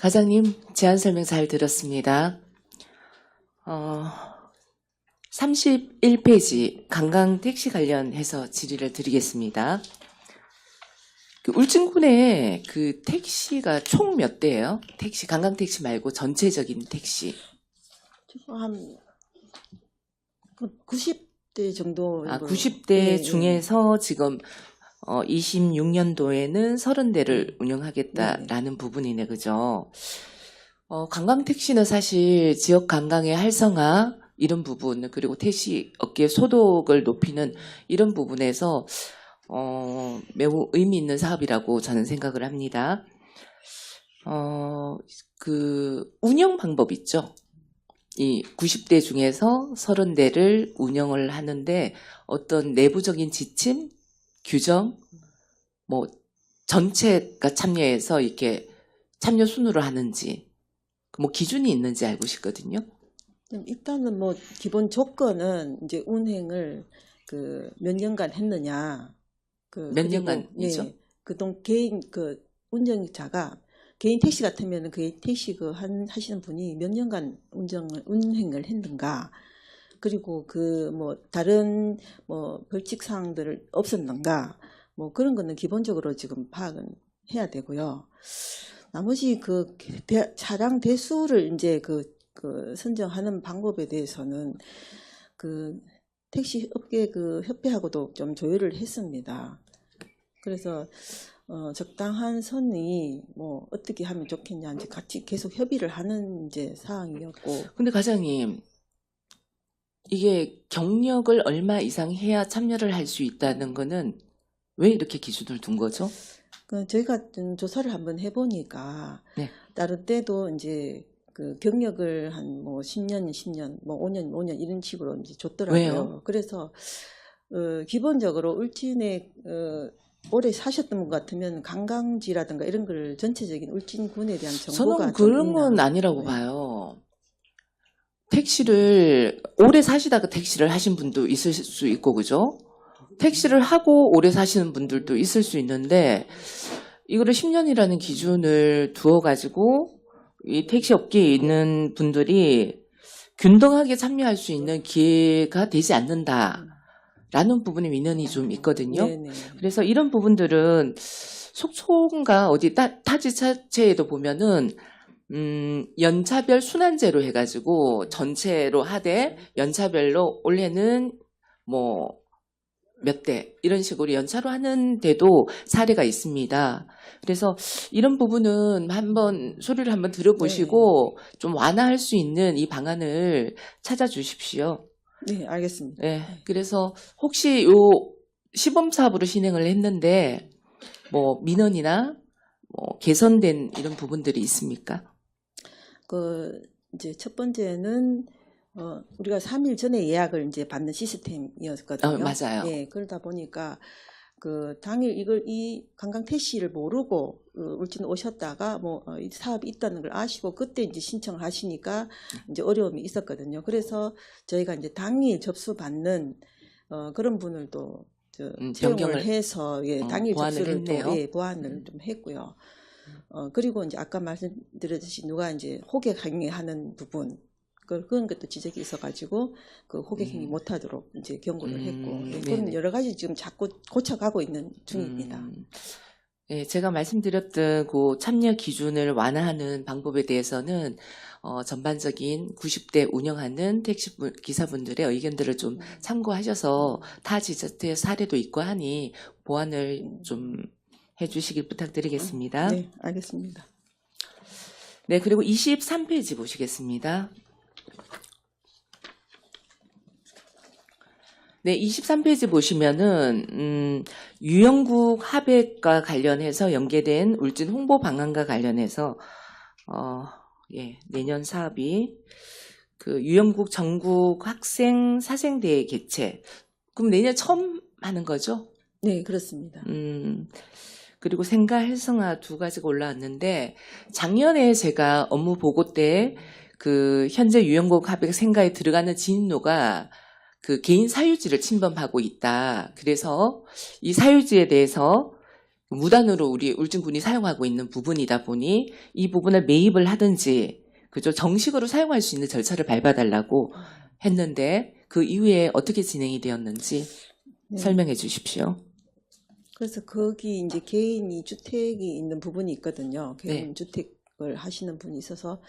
과장님, 제안 설명 잘 들었습니다. 31페이지 관광택시 관련해서 질의를 드리겠습니다. 그 울진군에 그 택시가 총 몇 대예요? 택시, 관광택시 말고 전체적인 택시. 한 90대 정도. 90대 네, 중에서 지금 26년도에는 30대를 운영하겠다라는 부분이네, 그죠? 관광택시는 사실 지역 관광의 활성화 이런 부분, 그리고 택시 업계 소득을 높이는 이런 부분에서 매우 의미 있는 사업이라고 저는 생각을 합니다. 그 운영 방법 있죠? 이 90대 중에서 30대를 운영을 하는데 어떤 내부적인 지침, 규정, 뭐 전체가 참여해서 이렇게 참여 순으로 하는지, 뭐 기준이 있는지 알고 싶거든요. 일단은 뭐 기본 조건은 이제 운행을 몇 년간 했느냐. 몇 년간이죠? 네, 그동 개인 운전자가 개인 택시 같으면 그 택시 하시는 분이 몇 년간 운행을 했는가. 그리고 다른 벌칙 사항들을 없었는가. 뭐 그런 거는 기본적으로 지금 파악은 해야 되고요. 나머지 차량 대수를 이제 선정하는 방법에 대해서는 택시 업계 협회하고도 좀 조율을 했습니다. 그래서 적당한 선이 뭐 어떻게 하면 좋겠냐 이제 같이 계속 협의를 하는 이제 사항이었고. 근데 과장님, 이게 경력을 얼마 이상 해야 참여를 할 수 있다는 거는 왜 이렇게 기준을 둔 거죠? 저희가 좀 조사를 한번 해보니까 네. 다른 때도 이제 경력을 한 10년, 5년 이런 식으로 이제 줬더라고요. 왜요? 그래서 기본적으로 울진에 오래 사셨던 분 같으면 관광지라든가 이런 걸 전체적인 울진군에 대한 정보가 저는 그런 건 아니라고 봐요. 택시를 오래 사시다가 택시를 하신 분도 있을 수 있고, 그죠? 택시를 하고 오래 사시는 분들도 있을 수 있는데 이거를 10년이라는 기준을 두어가지고 이 택시 업계에 있는 분들이 균등하게 참여할 수 있는 기회가 되지 않는다라는 부분에 민원이 좀 있거든요. 네네. 그래서 이런 부분들은 속초인가 어디 타지자체에도 보면은 연차별 순환제로 해가지고 전체로 하되 연차별로 올해는 뭐 몇 대 이런 식으로 연차로 하는데도 사례가 있습니다. 그래서 이런 부분은 한번 소리를 한번 들어보시고 좀 완화할 수 있는 이 방안을 찾아주십시오. 네, 알겠습니다. 네, 그래서 혹시 요 시범 사업으로 진행을 했는데 뭐 민원이나 뭐 개선된 이런 부분들이 있습니까? 이제 첫 번째는 우리가 3일 전에 예약을 이제 받는 시스템이었거든요. 맞아요. 예, 그러다 보니까 당일 이 관광 택시를 모르고 울진 오셨다가 이 사업이 있다는 걸 아시고 그때 이제 신청을 하시니까 이제 어려움이 있었거든요. 그래서 저희가 이제 당일 접수받는 그런 분들도 채용을 해서 당일 접수를 또 보완을 좀 했고요. 그리고 이제 아까 말씀드렸듯이 누가 이제 호객 행위하는 부분 그런 것도 지적이 있어가지고 호객 행위 못하도록 이제 경고를 했고 그런 여러 가지 지금 자꾸 고쳐가고 있는 중입니다. 네, 제가 말씀드렸던 그 참여 기준을 완화하는 방법에 대해서는 전반적인 90대 운영하는 택시 기사분들의 의견들을 좀 참고하셔서 타 지자체 사례도 있고 하니 보완을 좀 해주시길 부탁드리겠습니다. 네, 알겠습니다. 네, 그리고 23페이지 보시겠습니다. 네, 23페이지 보시면은 유영국 하백과 관련해서 연계된 울진 홍보 방안과 관련해서 내년 사업이 유영국 전국 학생 사생대회 개최. 그럼 내년 처음 하는 거죠? 네, 그렇습니다. 그리고 생가 활성화 두 가지가 올라왔는데 작년에 제가 업무 보고 때 현재 유영국 하백 생가에 들어가는 진로가 개인 사유지를 침범하고 있다. 그래서 이 사유지에 대해서 무단으로 우리 울진군이 사용하고 있는 부분이다 보니 이 부분을 매입을 하든지 그죠? 정식으로 사용할 수 있는 절차를 밟아달라고 했는데 그 이후에 어떻게 진행이 되었는지 네. 설명해 주십시오. 그래서 거기 이제 개인이 주택이 있는 부분이 있거든요. 개인 네. 주택을 하시는 분이 있어서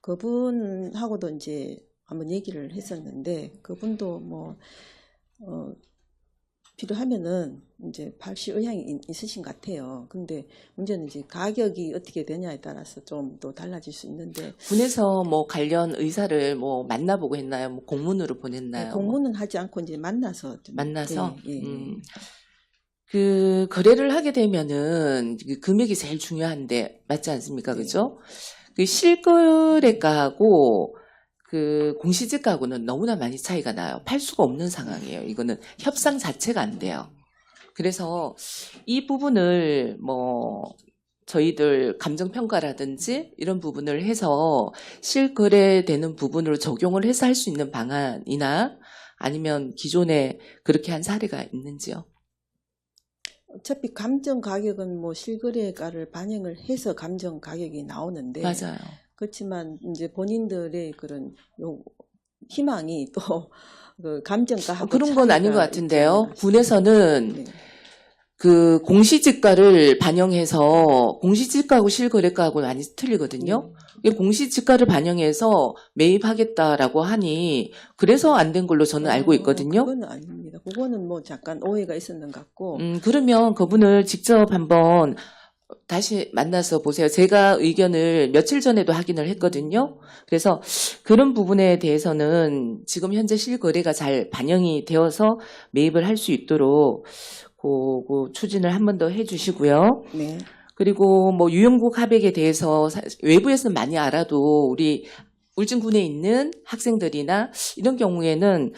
그분하고도 이제 한번 얘기를 했었는데 그분도 뭐 필요하면은 이제 발시 의향이 있으신 것 같아요. 근데 문제는 이제 가격이 어떻게 되냐에 따라서 좀 또 달라질 수 있는데 군에서 뭐 관련 의사를 뭐 만나보고 했나요? 뭐 공문으로 보냈나요? 공문은 하지 않고 이제 만나서 좀, 만나서 예. 그 거래를 하게 되면은 그 금액이 제일 중요한데 맞지 않습니까? 네. 그죠? 그 실거래가하고 그 공시지가하고는 너무나 많이 차이가 나요. 팔 수가 없는 상황이에요. 이거는 협상 자체가 안 돼요. 그래서 이 부분을 뭐 저희들 감정평가라든지 이런 부분을 해서 실거래되는 부분으로 적용을 해서 할 수 있는 방안이나 아니면 기존에 그렇게 한 사례가 있는지요? 어차피 감정 가격은 뭐 실거래가를 반영을 해서 감정 가격이 나오는데 맞아요. 그렇지만 이제 본인들의 그런 희망이 또 그 감정가하고 그런 건 아닌 것 차이가 같은데요. 있지 않나 군에서는 싶어요. 네. 그 공시지가를 반영해서 공시지가하고 실거래가하고 많이 틀리거든요. 공시지가를 반영해서 매입하겠다라고 하니 그래서 안 된 걸로 저는 알고 있거든요. 그거는 아닙니다. 그거는 뭐 잠깐 오해가 있었는 것 같고. 그러면 그분을 직접 한번 다시 만나서 보세요. 제가 의견을 며칠 전에도 확인을 했거든요. 그래서 그런 부분에 대해서는 지금 현재 실거래가 잘 반영이 되어서 매입을 할 수 있도록 그 추진을 한 번 더 해주시고요. 네. 그리고 뭐 유형국 합액에 대해서 외부에서는 많이 알아도 우리 울진군에 있는 학생들이나 이런 경우에는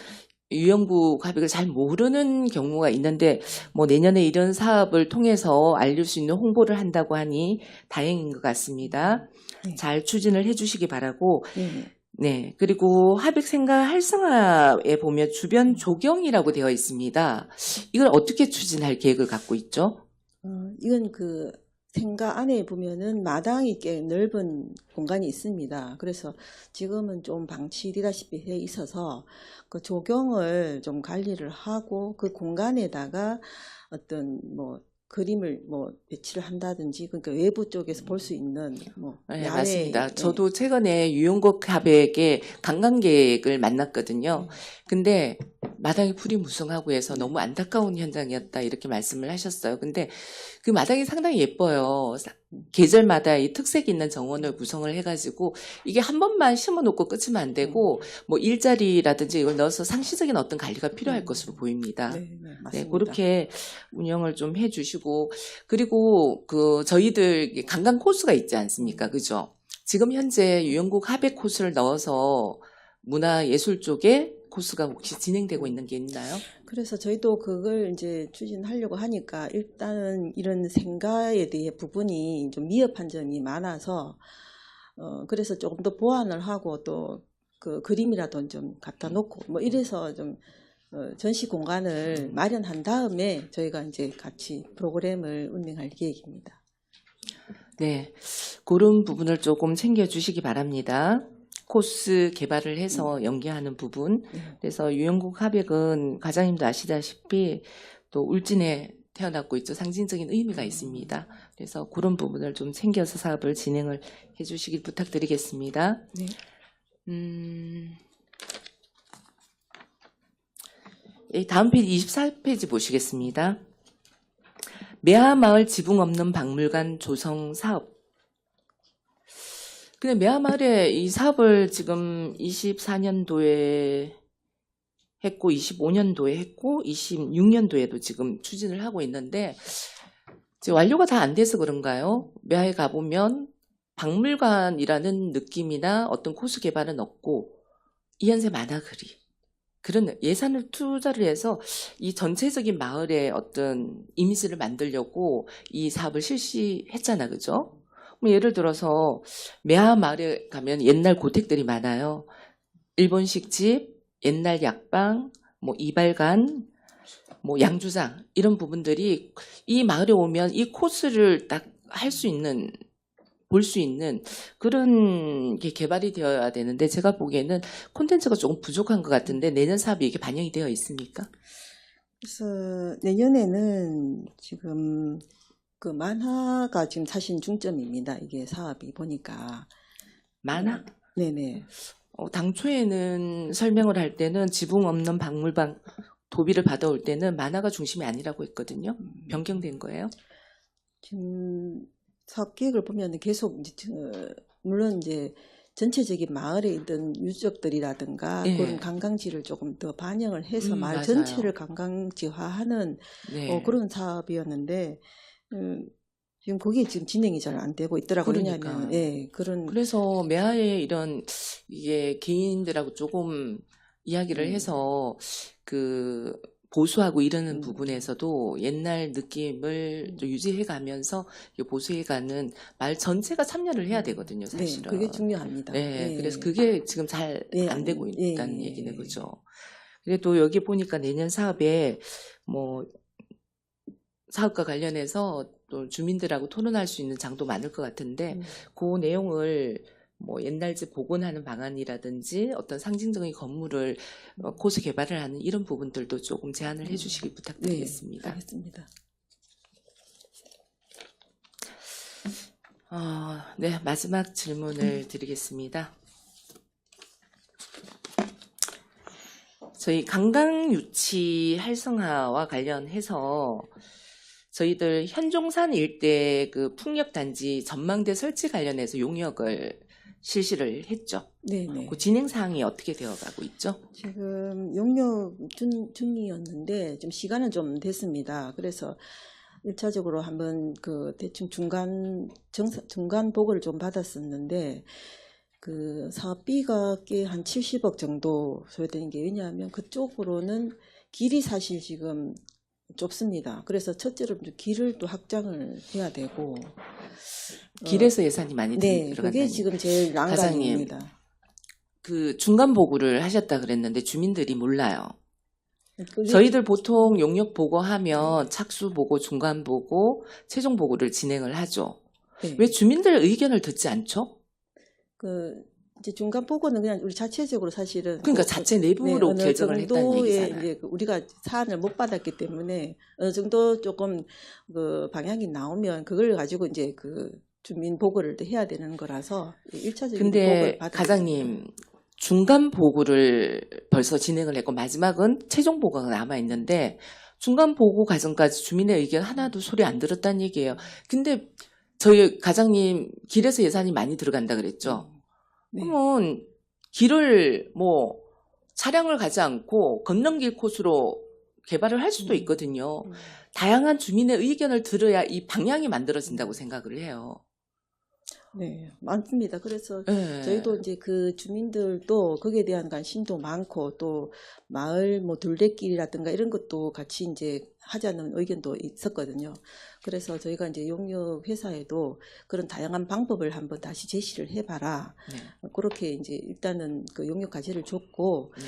유형국 합액을 잘 모르는 경우가 있는데 뭐 내년에 이런 사업을 통해서 알릴 수 있는 홍보를 한다고 하니 다행인 것 같습니다. 네. 잘 추진을 해주시기 바라고. 네. 네. 그리고 합액생각 활성화에 보면 주변 조경이라고 되어 있습니다. 이걸 어떻게 추진할 계획을 갖고 있죠? 이건 그 생가 안에 보면은 마당이 꽤 넓은 공간이 있습니다. 그래서 지금은 좀 방치되다시피 해 있어서 그 조경을 좀 관리를 하고 그 공간에다가 어떤 뭐 그림을 뭐 배치를 한다든지 그러니까 외부 쪽에서 볼 수 있는 뭐 네, 야외, 맞습니다. 예. 저도 최근에 유용국 합액의 관광객을 만났거든요. 근데 마당이 풀이 무성하고 해서 너무 안타까운 현장이었다 이렇게 말씀을 하셨어요. 근데 그 마당이 상당히 예뻐요. 계절마다 이 특색 있는 정원을 구성을 해가지고 이게 한 번만 심어놓고 끝이면 안 되고 뭐 일자리라든지 이걸 넣어서 상시적인 어떤 관리가 필요할 것으로 보입니다. 네, 네, 네, 맞습니다. 그렇게 운영을 좀 해주시고 그리고 그 저희들 관광 코스가 있지 않습니까, 그죠? 지금 현재 유영국 합액 코스를 넣어서 문화예술 쪽에 코스가 혹시 진행되고 있는 게 있나요? 그래서 저희도 그걸 이제 추진하려고 하니까 일단은 이런 생가에 대해 부분이 좀 미흡한 점이 많아서 그래서 조금 더 보완을 하고 또 그 그림이라도 좀 갖다 놓고 뭐 이래서 좀 전시 공간을 마련한 다음에 저희가 이제 같이 프로그램을 운영할 계획입니다. 네, 그런 부분을 조금 챙겨주시기 바랍니다. 코스 개발을 해서 연계하는 부분. 그래서 유영국 합액은 과장님도 아시다시피 또 울진에 태어났고 있죠. 상징적인 의미가 있습니다. 그래서 그런 부분을 좀 챙겨서 사업을 진행을 해주시길 부탁드리겠습니다. 네. 다음 페이지 24페이지 보시겠습니다. 매화마을 지붕 없는 박물관 조성 사업. 근데 매화마을에 이 사업을 지금 24년도에 했고 25년도에 했고 26년도에도 지금 추진을 하고 있는데 이제 완료가 다 안 돼서 그런가요? 매화에 가보면 박물관이라는 느낌이나 어떤 코스 개발은 없고 이현세 만화그리 그런 예산을 투자를 해서 이 전체적인 마을의 어떤 이미지를 만들려고 이 사업을 실시했잖아, 그죠? 뭐 예를 들어서 매화 마을에 가면 옛날 고택들이 많아요. 일본식 집, 옛날 약방, 뭐 이발관, 뭐 양주장 이런 부분들이 이 마을에 오면 이 코스를 딱 할 수 있는 볼 수 있는 그런 게 개발이 되어야 되는데 제가 보기에는 콘텐츠가 조금 부족한 것 같은데 내년 사업이 이게 반영이 되어 있습니까? 그래서 내년에는 지금 그 만화가 지금 사실 중점입니다. 이게 사업이 보니까. 만화? 네네. 당초에는 설명을 할 때는 지붕 없는 박물관 도비를 받아올 때는 만화가 중심이 아니라고 했거든요. 변경된 거예요? 지금 사업 계획을 보면 계속 이제 물론 이제 전체적인 마을에 있던 유적들이라든가 예. 그런 관광지를 조금 더 반영을 해서 마을 맞아요. 전체를 관광지화하는 네. 그런 사업이었는데 지금 그게 지금 진행이 잘 안 되고 있더라고요. 그러니까. 왜냐하면 예, 그런 그래서 매화의 이런 이게 개인들하고 조금 이야기를 해서 그 보수하고 이러는 부분에서도 옛날 느낌을 좀 유지해가면서 보수해가는 말 전체가 참여를 해야 되거든요, 사실은. 네, 그게 중요합니다. 네, 예. 그래서 그게 지금 잘 안 되고 있다는 얘기는 거죠. 그래도 여기 보니까 내년 사업에 뭐 사업과 관련해서 또 주민들하고 토론할 수 있는 장도 많을 것 같은데 그 내용을 뭐 옛날 집 복원하는 방안이라든지 어떤 상징적인 건물을 코스 개발을 하는 이런 부분들도 조금 제안을 해주시기 부탁드리겠습니다. 네, 알겠습니다. 네, 마지막 질문을 드리겠습니다. 저희 관광 유치 활성화와 관련해서 저희들 현종산 일대 그 풍력단지 전망대 설치 관련해서 용역을 실시를 했죠. 네네. 그 진행 사항이 어떻게 되어가고 있죠? 지금 용역 중이었는데 좀 시간은 좀 됐습니다. 그래서 1차적으로 한번 그 대충 중간 보고를 좀 받았었는데 그 사업비가 꽤 한 70억 정도 소요되는 게 왜냐하면 그쪽으로는 길이 사실 지금 좁습니다. 그래서 첫째로 길을 또 확장을 해야 되고 길에서 예산이 많이 네, 들어간다는 그게 지금 제일 난관입니다. 그 중간 보고를 하셨다 그랬는데 주민들이 몰라요. 그게 저희들 보통 용역 보고하면 착수 보고, 중간 보고, 최종 보고를 진행을 하죠. 네. 왜 주민들 의견을 듣지 않죠? 이제 중간 보고는 그냥 우리 자체적으로 사실은 그러니까 자체 내부로 어느 결정을 했다는 정도의 얘기잖아요. 이제 우리가 사안을 못 받았기 때문에 어느 정도 조금 그 방향이 나오면 그걸 가지고 이제 그 주민 보고를 또 해야 되는 거라서 1차적인 보고를 근데 받은 과장님 중간 보고를 벌써 진행을 했고 마지막은 최종 보고가 남아 있는데 중간 보고 과정까지 주민의 의견 하나도 소리 안 들었다는 얘기예요. 근데 저희 과장님 길에서 예산이 많이 들어간다 그랬죠. 네. 그러면 길을 뭐 차량을 가지 않고 건너길 코스로 개발을 할 수도 있거든요. 다양한 주민의 의견을 들어야 이 방향이 만들어진다고 생각을 해요. 네, 많습니다. 그래서 네. 저희도 이제 그 주민들도 거기에 대한 관심도 많고 또 마을 뭐 둘레길이라든가 이런 것도 같이 이제 하자는 의견도 있었거든요. 그래서 저희가 이제 용역 회사에도 그런 다양한 방법을 한번 다시 제시를 해봐라. 네. 그렇게 이제 일단은 그 용역 과제를 줬고 네.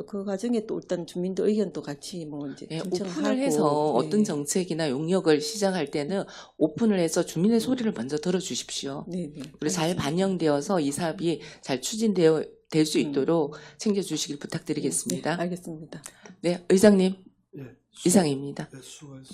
그 과정에 또 일단 주민들 의견도 같이 뭐 이제 네, 신청하고 오픈을 해서 네. 어떤 정책이나 용역을 시작할 때는 오픈을 해서 주민의 소리를 먼저 들어주십시오. 네, 네. 그리고 잘 알겠습니다. 반영되어서 이 사업이 잘 추진되어 될 수 있도록 챙겨주시길 부탁드리겠습니다. 네, 알겠습니다. 네, 의장님 예, 이상입니다. 수고했습니다.